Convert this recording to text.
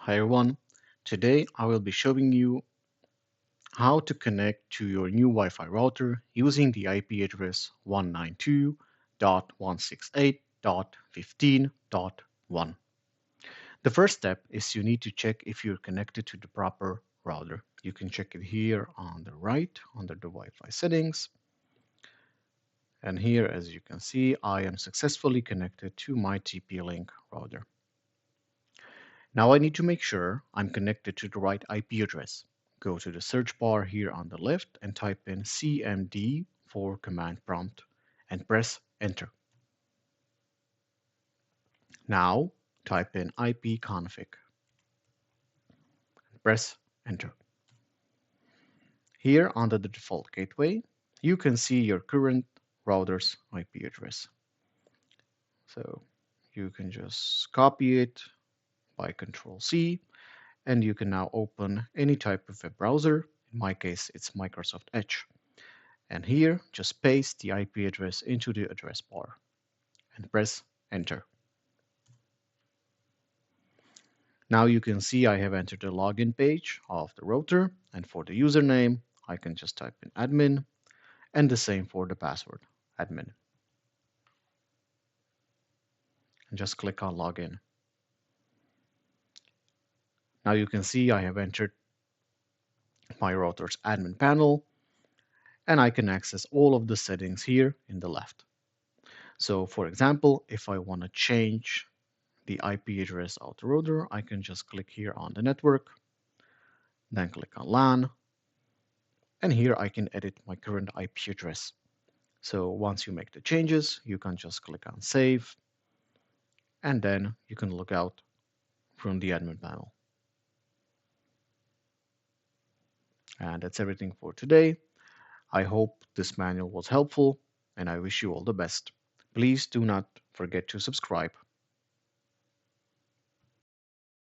Hi everyone, today I will be showing you how to connect to your new Wi-Fi router using the IP address 192.168.15.1. The first step is you need to check if you're connected to the proper router. You can check it here on the right under the Wi-Fi settings. And here, as you can see, I am successfully connected to my TP-Link router. Now I need to make sure I'm connected to the right IP address. Go to the search bar here on the left and type in CMD for command prompt and press enter. Now type in ipconfig and press enter. Here under the default gateway, you can see your current router's IP address. So you can just copy it by Control C, and you can now open any type of web browser. In my case, it's Microsoft Edge. And here, just paste the IP address into the address bar and press enter. Now you can see I have entered the login page of the router, and for the username, I can just type in admin, and the same for the password, admin. And just click on login. Now you can see I have entered my router's admin panel, and I can access all of the settings here in the left. So for example, if I want to change the IP address of the router, I can just click here on the network, then click on LAN, and here I can edit my current IP address. So once you make the changes, you can just click on save, and then you can log out from the admin panel. And that's everything for today. I hope this manual was helpful, and I wish you all the best. Please do not forget to subscribe.